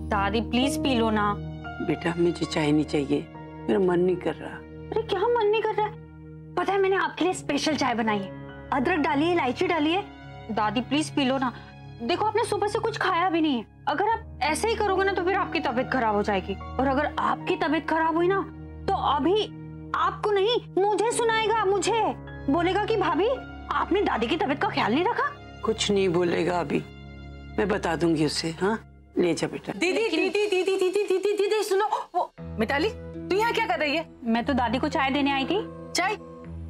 दादी please P low ना। बेटा मुझे चाय नहीं चाहिए, मेरा मन नहीं कर रहा। अरे क्या मन नहीं कर रहा है? पता है मैंने आपके लिए स्पेशल चाय बनाई है, अदरक डालिए, इलायची डालिए। दादी प्लीज पी लो ना। देखो आपने सुबह से कुछ खाया भी नहीं है, अगर आप ऐसे ही करोगे ना तो फिर आपकी तबीयत खराब हो जाएगी, और अगर आपकी तबीयत खराब हुई ना तो अभी आपको नहीं मुझे सुनाएगा, मुझे बोलेगा कि भाभी आपने दादी की तबीयत का ख्याल नहीं रखा। कुछ नहीं बोलेगा अभी, मैं बता दूंगी उसे। हाँ ले जा बेटा। दीदी दीदी दीदी दीदी दीदी दीदी सुनो, वो मिताली तू यहाँ क्या कर रही है? मैं तो दादी को चाय देने आई थी। चाय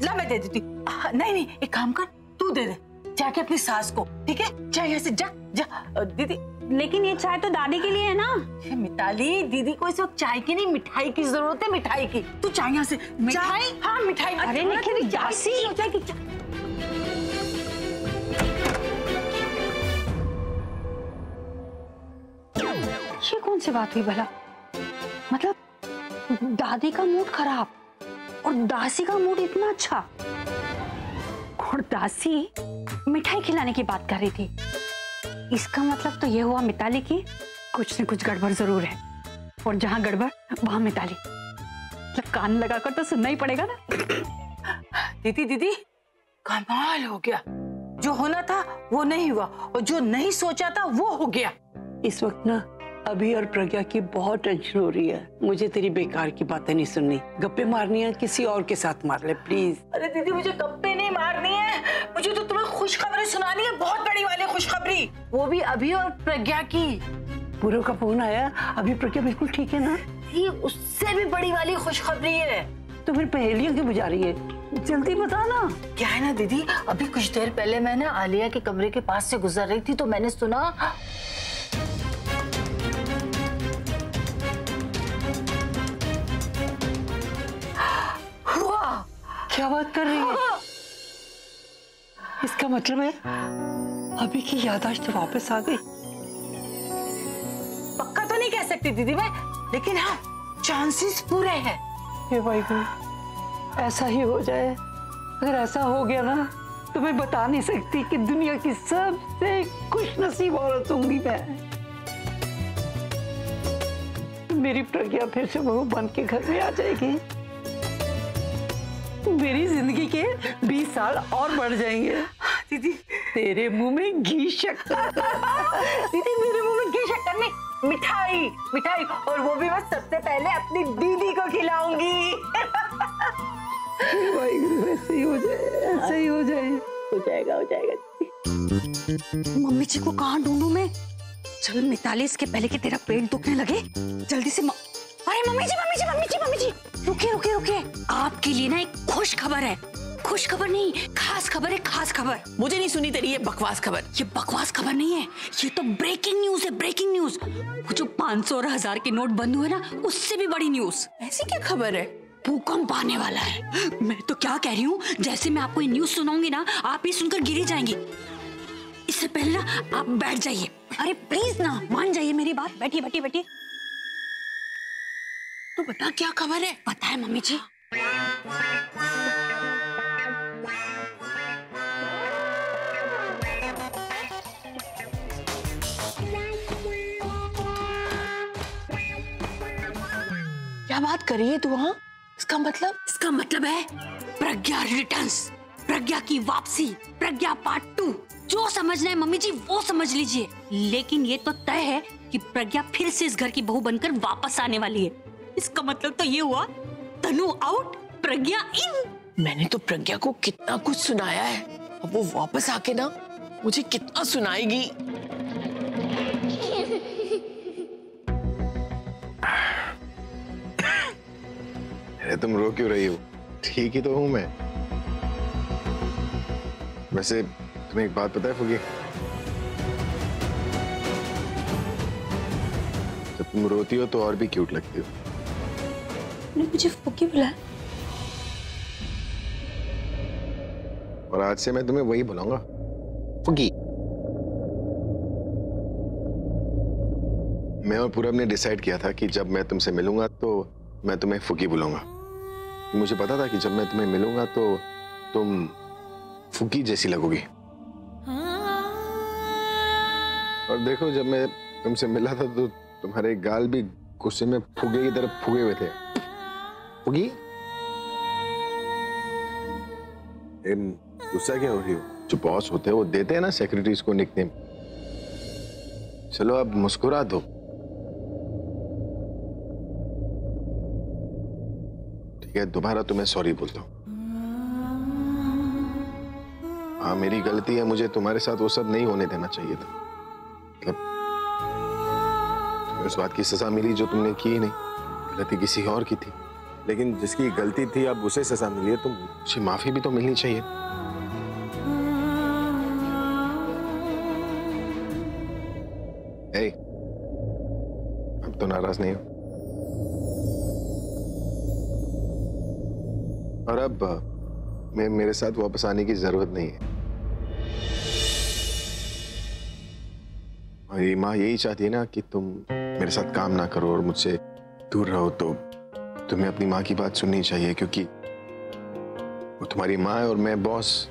ला मैं दे देती। नहीं नहीं एक काम कर, तू दे दे जाके अपनी सास को, ठीक है? चाय यहाँ से जा जा दीदी। लेकिन ये चाय तो दादी के लिए है ना। मिताली दीदी को इस वक्त चाय की नहीं मिठाई की जरूरत है, मिठाई की। तू चाय यहाँ से। मिठाई? हाँ मिठाई। अरे लेकिन जासी हो जाएगी। ये कौन सी बात हुई भला? मतलब दादी का मूड खराब और दासी का मूड इतना अच्छा, और दासी मिठाई खिलाने की बात कर रही थी। इसका मतलब तो ये हुआ मिताली की कुछ न कुछ गड़बड़ जरूर है, और जहां गड़बड़ वहां मिताली। मतलब कान लगाकर तो सुनना ही पड़ेगा ना। दीदी दीदी कमाल हो गया, जो होना था वो नहीं हुआ, और जो नहीं सोचा था वो हो गया। इस वक्त ना अभी और प्रज्ञा की बहुत टेंशन हो रही है। मुझे तेरी बेकार की बातें नहीं सुननी, गप्पे मारनी है किसी और के साथ मार ले प्लीज। अरे दीदी मुझे गप्पे नहीं मारनी है, मुझे तो तुम्हें खुशखबरी सुनानी है, बहुत बड़ी वाली खुशखबरी, वो भी अभी और प्रज्ञा की। पूरव का फोन आया, अभी प्रज्ञा बिल्कुल ठीक है ना? ये उससे भी बड़ी वाली खुशखबरी है। तो फिर पहेलियां क्यों बुझा रही है? जल्दी बता ना। क्या है ना दीदी, अभी कुछ देर पहले मैं ना आलिया के कमरे के पास से गुजर रही थी तो मैंने सुना। क्या बात कर रही है? इसका मतलब है अभी की याददाश्त वापस आ गई। पक्का तो नहीं कह सकती दीदी मैं, लेकिन हाँ चांसेस पूरे हैं। हे वाहिगुरु, ऐसा ही हो जाए। अगर ऐसा हो गया ना तो मैं बता नहीं सकती कि दुनिया की सबसे खुशनसीब औरत होंगी मैं। मेरी प्रज्ञा फिर से बहू बन के घर में आ जाएगी, मेरी जिंदगी के 20 साल और बढ़ जाएंगे। दीदी तेरे मुंह में घी शक्कर। दीदी मेरे मुंह में घी शक्कर नहीं, मिठाई मिठाई, और वो भी मैं सबसे पहले अपनी दीदी को खिलाऊंगी। ऐसे ही हो जाए, ऐसे ही हो जाए। हो जाएगा, हो जाएगा। मम्मी जी को कहाँ ढूंढूं मैं? चल मिताली, इसके पहले कि तेरा पेट दुखने लगे जल्दी से अरे मम्मी जी मम्मी जी मम्मी जी मम्मी जी, रुकिए रुकिए रुकिए। आपके लिए ना एक खुश खबर है। खुश खबर नहीं, खास खबर है, खास खबर। मुझे नहीं सुनी तेरी ये बकवास खबर। ये बकवास खबर नहीं है, ये तो ब्रेकिंग न्यूज है, ब्रेकिंग न्यूज। वो जो 500 और 1000 के नोट बंद हुए ना, उससे भी बड़ी न्यूज। ऐसी क्या खबर है? भूकंप आने वाला है। मैं तो क्या कह रही हूँ, जैसे मैं आपको ये न्यूज सुनाऊंगी ना, आप ये सुनकर गिरी जाएंगी। इससे पहले ना आप बैठ जाइए। अरे प्लीज ना, मान जाइए मेरी बात। बैठिए बैठिए बैठिए। तो बता क्या खबर है? पता है मम्मी जी, क्या बात कर रही है तू? हाँ इसका मतलब है प्रज्ञा रिटर्न्स, प्रज्ञा की वापसी, प्रज्ञा पार्ट 2। जो समझना है मम्मी जी वो समझ लीजिए, लेकिन ये तो तय है कि प्रज्ञा फिर से इस घर की बहू बनकर वापस आने वाली है। इसका मतलब तो ये हुआ, तनु आउट, प्रज्ञा इन। मैंने तो प्रज्ञा को कितना कुछ सुनाया है, अब वो वापस आके ना मुझे कितना सुनाएगी। अरे तुम रो क्यों रही हो? ठीक ही तो हूं मैं। वैसे तुम्हें एक बात पता है फुगी, जब तुम रोती हो तो और भी क्यूट लगती हो। मुझे फुगी बुलाया, और आज से मैं तुम्हें वही बुलाऊंगा, फुगी। मैं और पूरब ने डिसाइड किया था कि जब मैं तुमसे मिलूंगा तो मैं तुम्हें फुगी बुलाऊंगा। मुझे पता था कि जब मैं तुम्हें मिलूंगा तो तुम फुगी जैसी लगोगी। और देखो, जब मैं तुमसे मिला था तो तुम्हारे गाल भी गुस्से में फुगे की तरफ फुगे हुए थे। फुगी, गुस्सा क्या हो रही हो? जो बॉस होते हैं वो देते हैं ना सेक्रेटरीज को निकनेम। चलो अब मुस्कुरा दो। ठीक है, दोबारा तुम्हें सॉरी बोलता हूँ। हाँ, मेरी गलती है, मुझे तुम्हारे साथ वो सब नहीं होने देना चाहिए था। मतलब उस बात की सजा मिली जो तुमने की ही नहीं, गलती किसी और की थी। लेकिन जिसकी गलती थी अब उसे सजा मिली है, तो मुझे माफी भी तो मिलनी चाहिए। ए, अब तो नाराज नहीं हो। और अब मेरे साथ वापस आने की जरूरत नहीं है। और ये माँ यही चाहती है ना कि तुम मेरे साथ काम ना करो और मुझसे दूर रहो, तो तुम्हें अपनी माँ की बात सुननी चाहिए, क्योंकि वो तुम्हारी माँ है और मैं बॉस।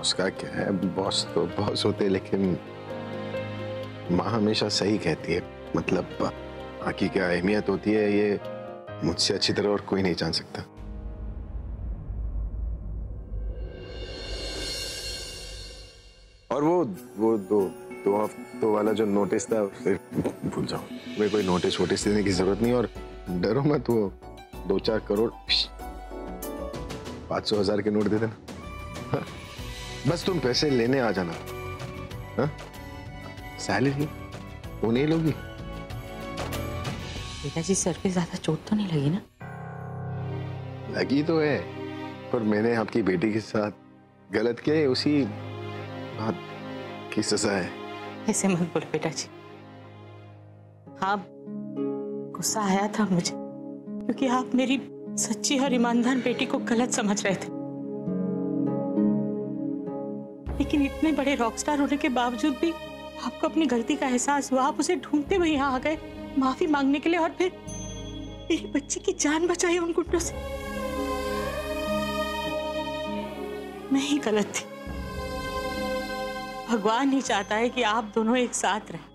उसका क्या है, बॉस तो बॉस होते, लेकिन माँ हमेशा सही कहती है। मतलब माँ की क्या अहमियत होती है ये मुझसे अच्छी तरह और कोई नहीं जान सकता। और वो दो हफ्तों वाला जो नोटिस था फिर भूल जाओ। तुम्हें कोई नोटिस देने की जरूरत नहीं, और डरो मत। वो 2-4 करोड़ 500,000 के नोट दे देना। हाँ? बस तुम पैसे लेने आ जाना। हाँ? सैलरी वो नहीं लोगी? पिताजी, सर पे ज्यादा चोट तो नहीं लगी ना? लगी तो है, पर मैंने आपकी बेटी के साथ गलत किया है, उसी बात की सजा है। ऐसे मत बोलो पिताजी। हाँ, गुस्सा आया था मुझे, क्योंकि आप मेरी सच्ची और ईमानदार बेटी को गलत समझ रहे थे। लेकिन इतने बड़े रॉकस्टार होने के बावजूद भी आपको अपनी गलती का एहसास हुआ। आप उसे ढूंढते हुए यहाँ आ गए माफी मांगने के लिए, और फिर मेरी बच्ची की जान बचाई उन गुंडों से। मैं ही गलत थी। भगवान ही चाहता है कि आप दोनों एक साथ रहें।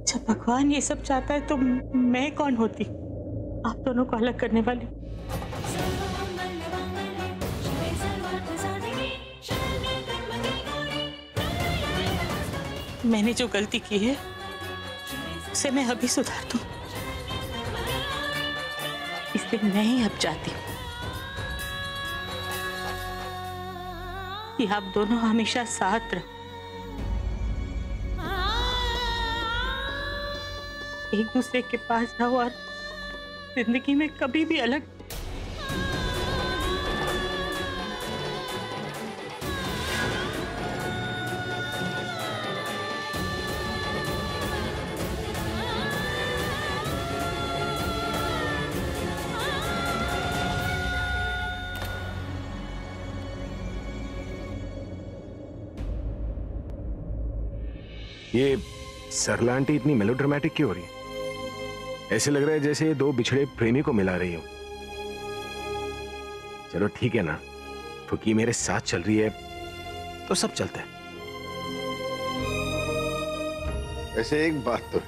जब भगवान ये सब चाहता है तो मैं कौन होती आप दोनों को अलग करने वाली? मैंने जो गलती की है उसे मैं अभी सुधार दूं, इसलिए मैं ही अब चाहती हूं कि आप दोनों हमेशा साथ रहो, एक दूसरे के पास रहो और जिंदगी में कभी भी अलग। ये सरला आंटी इतनी मेलोड्रामेटिक क्यों हो रही है? ऐसे लग रहा है जैसे दो बिछड़े प्रेमी को मिला रही हो। चलो ठीक है ना, फुकी मेरे साथ चल रही है तो सब चलता है। वैसे एक बात तो है,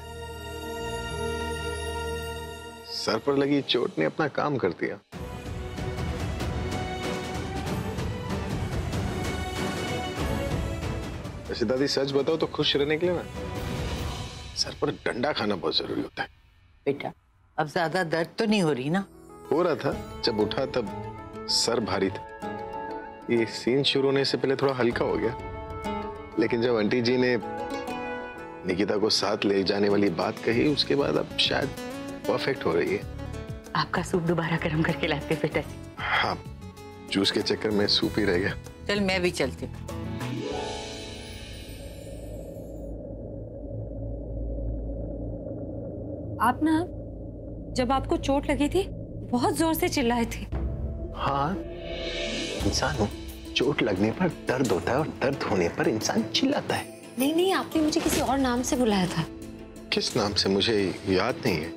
सर पर लगी चोट ने अपना काम कर दिया। वैसे दादी सच बताओ तो खुश रहने के लिए ना सर पर डंडा खाना बहुत जरूरी होता है। बेटा, अब ज्यादा दर्द तो नहीं हो रही ना? हो रहा था, जब उठा तब सर भारी था। ये सीन शुरू होने से पहले थोड़ा हल्का हो गया, लेकिन जब आंटी जी ने निकिता को साथ ले जाने वाली बात कही उसके बाद अब शायद परफेक्ट हो रही है। आपका सूप दोबारा गर्म करके लाते बेटा जी। हाँ, जूस के चक्कर में सूप ही रह गया। चल मैं भी चलती हूँ। आप ना, जब आपको चोट लगी थी बहुत जोर से चिल्लाए थे। हाँ, इंसान हो, चोट लगने पर दर्द होता है और दर्द होने पर इंसान चिल्लाता है। नहीं, आपने मुझे किसी और नाम से बुलाया था। किस नाम से मुझे याद नहीं है।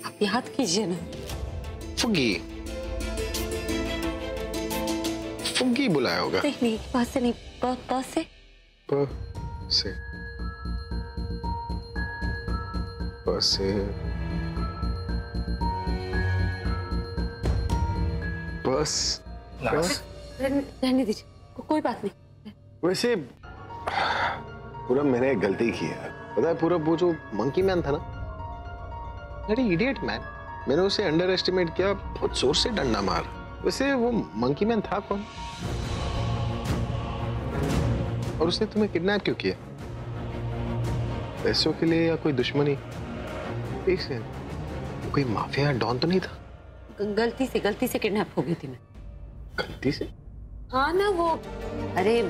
आप याद कीजिए ना। फुग्गी, फुग्गी बुलाया होगा। नहीं, पास से नहीं, पास से। प से। वैसे बस रहने दीजिए, कोई बात नहीं। वैसे पूरा मैंने एक गलती की है, पता है पूरा वो जो मंकी मैन था ना, अरे इडियट मैन, मैंने उसे अंडर एस्टिमेट किया, बहुत जोर से डंडा मार। वैसे वो मंकी मैन था कौन? और उसने तुम्हें किडनैप क्यों किया? पैसों के लिए या कोई दुश्मनी? एक सेकंड, कोई माफिया डॉन तो नहीं था? गलती से किडनैप हो गई थी मैं। गलती से? हाँ ना, वो अरे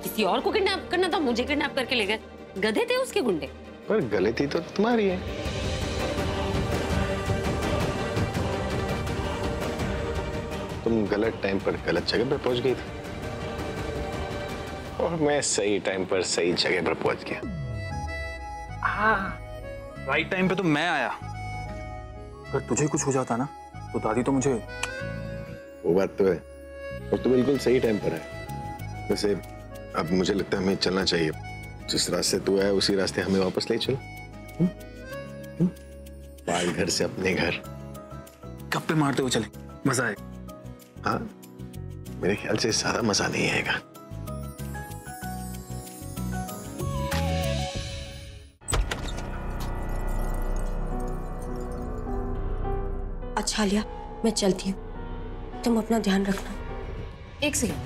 किसी और को किडनैप करना था, मुझे किडनैप करके ले गए। गधे थे उसके गुंडे। पर गलती तो तुम्हारी है। तुम गलत टाइम पर गलत जगह पर पहुंच गई थी और मैं सही टाइम पर सही जगह पर पहुंच गया। हाँ, राइट टाइम पे तो मैं आया। अगर तुझे कुछ हो जाता ना तो दादी तो मुझे। वो बात तो है, और तू बिल्कुल सही टाइम पर है। वैसे अब मुझे लगता है हमें चलना चाहिए। जिस रास्ते तू आया उसी रास्ते हमें वापस ले चल। पाल घर से अपने घर। गप्पे मारते हुए चले, मजा आए। हाँ, मेरे ख्याल से ज्यादा मजा नहीं आएगा। अच्छा लिया, मैं चलती हूँ, तुम अपना ध्यान रखना। एक सेकंड,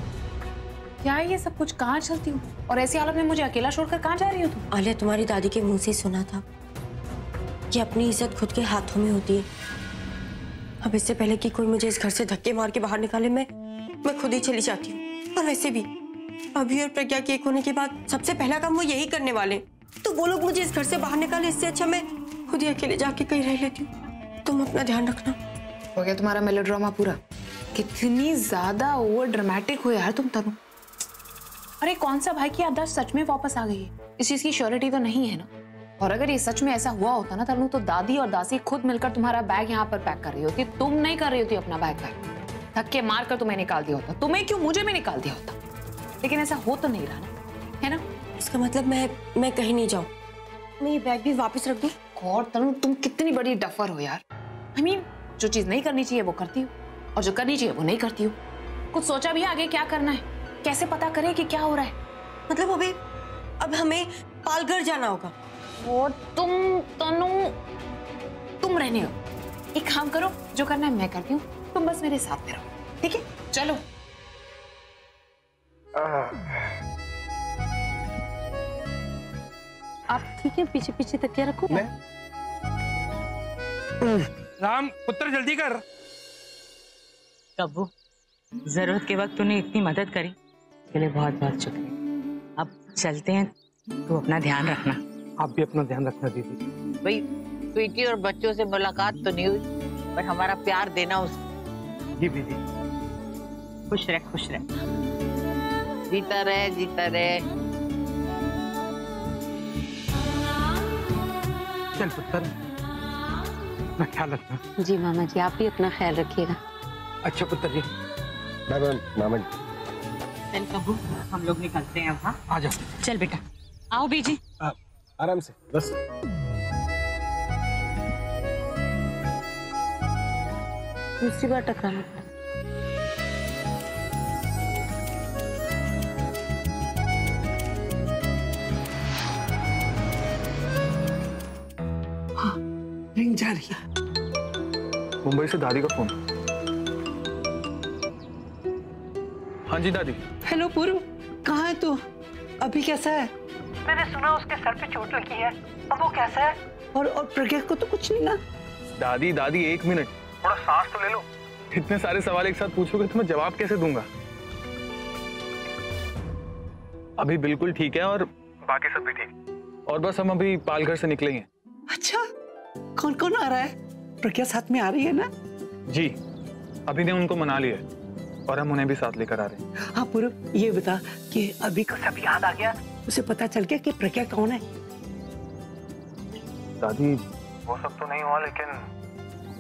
क्या ये सब कुछ? कहाँ चलती हूँ और ऐसी हालत में मुझे अकेला छोड़कर कहाँ जा रही हो तुम? आलिया, तुम्हारी दादी के मुंह से सुना था कि अपनी इज्जत खुद के हाथों में होती है। अब इससे पहले कि कोई मुझे इस घर से धक्के मार के बाहर निकाले, मैं खुद ही चली जाती हूँ। और वैसे भी अभी और प्रज्ञा के एक होने के बाद सबसे पहला काम वो यही करने वाले, तो वो लोग मुझे इस घर से बाहर निकाले, इससे अच्छा मैं खुद ही अकेले जाके कहीं रह लेती हूँ। तुम अपना ध्यान रखना। हो गया तुम्हारा मेलोड्रामा पूरा? कितनी ज्यादा ओवर ड्रामेटिक हो यार तुम तनु। अरे कौन सा भाई की याददाश्त सच में वापस आ गई है, इस चीज की श्योरिटी तो नहीं है ना। और अगर ये सच में ऐसा हुआ होता ना तनु, तो दादी और दासी खुद मिलकर तुम्हारा बैग यहाँ पर पैक कर रही होती, तुम नहीं कर रही होती अपना बैग पैक। धक्के मार कर तुम्हें निकाल दिया होता। तुम्हें क्यों, मुझे भी निकाल दिया होता। लेकिन ऐसा हो तो नहीं रहा ना, है ना? इसका मतलब मैं कहीं नहीं जाऊँ, मैं ये बैग भी वापस रख दूँ? और तनु, तुम कितनी बड़ी डफर हो यार। I mean, जो चीज नहीं करनी चाहिए वो करती हूँ और जो करनी चाहिए वो नहीं करती हूँ। कुछ सोचा भी आगे क्या करना है? कैसे पता करें कि क्या हो रहा है? मतलब अब हमें पालघर जाना होगा। और तुम तनु, तुम रहने हो। एक काम करो, जो करना है मैं करती हूँ, तुम बस मेरे साथ में रहो, ठीक है? चलो। आप ठीक है? पीछे पीछे तकिया रखो। राम पुत्र जल्दी कर। कब्बू, जरूरत के वक्त तूने इतनी मदद करी, इसके लिए बहुत बहुत शुक्रिया। अब चलते हैं, तू अपना ध्यान रखना। आप भी अपना ध्यान रखना दीदी। भाई स्वीटी और बच्चों से मुलाकात तो नहीं हुई, पर हमारा प्यार देना उसको। जी दीदी। खुश रह, खुश रह। जीता रहे, जीता रहे। चल पुत्र, अपना ख्याल रखना। जी मामा जी, आप भी अपना ख्याल रखिएगा। अच्छा पुत्र जी। बाय बाय मामा जी। चल कब्बू, हम लोग निकलते हैं अब। हाँ, आ जाओ। चल बेटा, आओ बीजी। आराम से बस। दूसरी बार टकराना पड़ा। रिंग जा रही है। मुंबई से दादी का फोन। हाँ जी दादी। हेलो पूर्व, कहाँ है तू? अभी कैसा है? मैंने सुना उसके सर पे चोट लगी है, अब वो कैसा है? और प्रज्ञा को तो कुछ नहीं ना? दादी दादी एक मिनट, थोड़ा सांस तो ले लो। इतने सारे सवाल एक साथ पूछोगे तो मैं जवाब कैसे दूंगा? अभी बिल्कुल ठीक है और बाकी सब भी ठीक। और बस हम अभी पालघर से निकले हैं। अच्छा, कौन कौन आ रहा है? प्रज्ञा साथ में आ रही है ना? जी, अभी ने उनको मना लिया है और हम उन्हें भी साथ लेकर आ रहे हैं। हाँ पूर्व, ये बता कि अभी को सब याद आ गया? उसे पता चल गया कि प्रज्ञा कौन है? दादी वो सब तो नहीं हुआ, लेकिन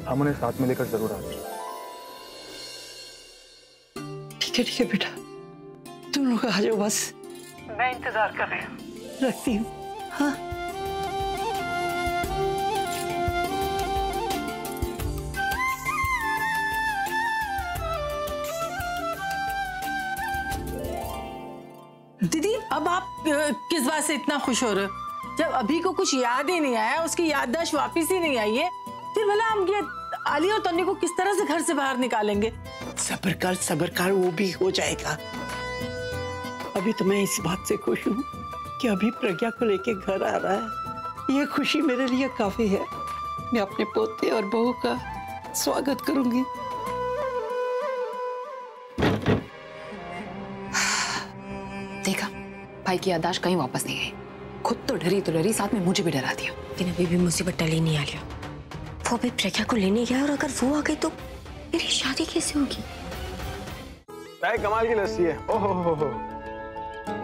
हम उन्हें साथ में लेकर जरूर आ रहे हैं। ठीक है बेटा, तुम लोग आ जाओ, बस मैं इंतजार कर रही हूँ। रखती हूँ। हाँ किस बात से इतना खुश हो रहे हो? जब अभी को कुछ याद ही नहीं आया, उसकी याददाश्त वापिस ही नहीं आई है, फिर भला हम ये आलिया और तन्वी को किस तरह से घर से बाहर निकालेंगे? सब्र कर, वो भी हो जाएगा। अभी तो मैं इस बात से खुश हूँ कि अभी प्रज्ञा को लेके घर आ रहा है। ये खुशी मेरे लिए काफी है। मैं अपने पोते और बहू का स्वागत करूंगी। देखा, भाई की याददाश्त कहीं वापस नहीं आई। खुद तो डरी, साथ में मुझे भी डरा दिया। लेकिन अभी भी मुसीबत टली नहीं आ लिया। वो अभी प्रज्ञा को लेने गया और अगर वो आ गई तो मेरी शादी कैसे होगी? कमाल की लस्सी है। ओहो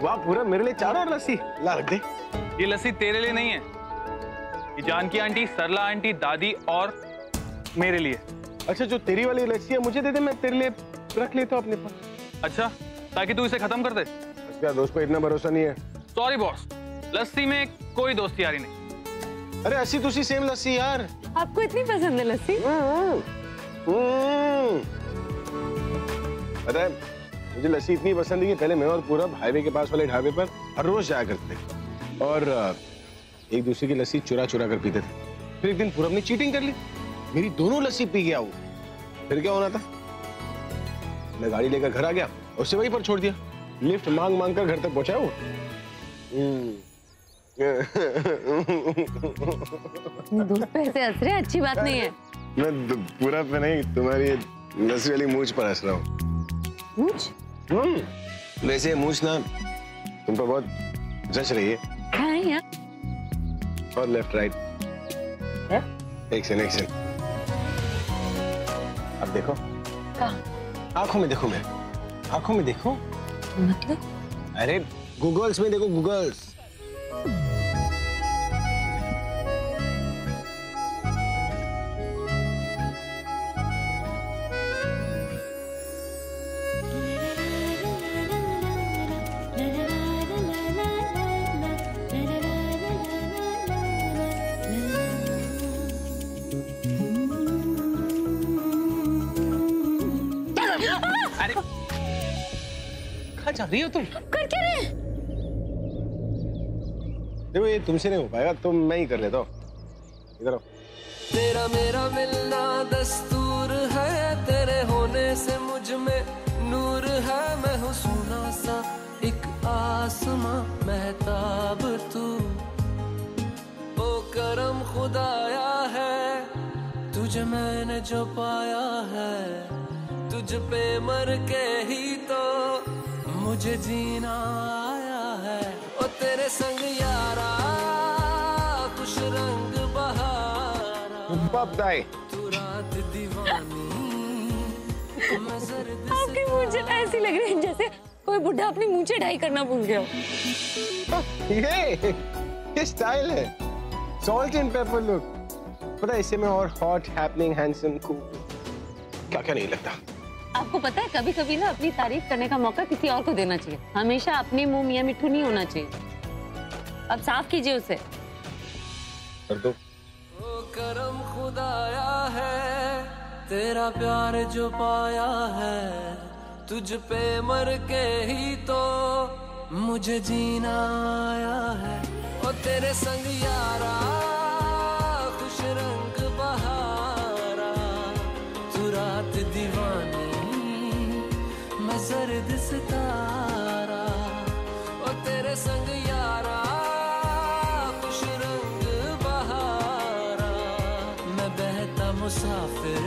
वाह, पूरा मेरे लिए चारों लस्सी ला रख दे। ये लस्सी तेरे लिए नहीं है, ये जानकी आंटी, सरला आंटी, दादी और मेरे लिए। अच्छा, जो तेरी वाली लस्सी है मुझे दे दे, मैं तेरे लिए रख लेता हूँ अपने पास। अच्छा, ताकि तू इसे खत्म कर दे। क्या दोस्त को इतना भरोसा नहीं है? सॉरी बॉस, लस्सी में कोई दोस्ती यारी नहीं। अरे अस्सी तुसी सेम लस्सी यार। आपको इतनी पसंद है लस्सी? पता है मुझे लस्सी इतनी पसंद है कि पहले मैं और पूरब हाईवे के पास वाले ढाबे पर हर रोज जाया करते थे और एक दूसरे की लस्सी चुरा कर पीते थे। फिर एक दिन पूरब ने चीटिंग कर ली, मेरी दोनों लस्सी पी गया वो। फिर क्या होना था, मैं गाड़ी लेकर घर आ गया, उसे वहीं पर छोड़ दिया। लिफ्ट मांग कर घर तक पहुंचा वो। दूध पे ऐसे हंस रहे, अच्छी बात नहीं है। मैं पूरा पे नहीं, तुम्हारी लस्सी वाली मूंछ पर हंस रहा हूँ। मूंछ? वैसे मूंछ ना तुम पर बहुत जच रही है। हाँ यार। और लेफ्ट राइट, एक्शन। अब देखो, कहाँ? आंखों में देखो, मेरे आंखों में देखो। मतलब? अरे गूगल्स में देखो, गूगल्स। कहाँ जा रही हो तुम? कर क्या रहे? देखो ये तुमसे नहीं हो पाएगा, तो मैं ही कर लेता हूँ। इधर आओ। तेरा मेरा मिलना दस्तूर है, तेरे होने से मुझ में नूर है। मैं हूँ सोना सा एक आसमां, महताब तू। ओ करम खुदाया है, तुझे मैंने जो पाया है। तुझ पे मर के ही तो मुझे जीना आया है। ओ तेरे संग यारा खुश रंग बहारा, तू रात दीवानी। आपकी मूंछें ऐसी लग रही है जैसे कोई बुढ़ा अपनी मूंछें डाई करना भूल गया हो। ये स्टाइल है, सॉल्ट एंड पेपर लुक। पता है इससे मैं और हॉट, हैपनिंग, हैंडसम, कूल क्या नहीं लगता। आपको पता है कभी कभी ना अपनी तारीफ करने का मौका किसी और को देना चाहिए, हमेशा अपने मुंह मियां मिठू नहीं होना चाहिए। अब साफ कीजिए उसे। कर दो। ओ करम खुदाया है, तेरा प्यार जो पाया है। तुझ पे मर के ही तो मुझे जीना आया है। ओ तेरे संग यारा खुश रंग बहारा, तू रात दीवानी, मैं जर्द सितारा। ओ तेरे संग यारा खुश रंग बहारा, मैं बहता मुसाफिर,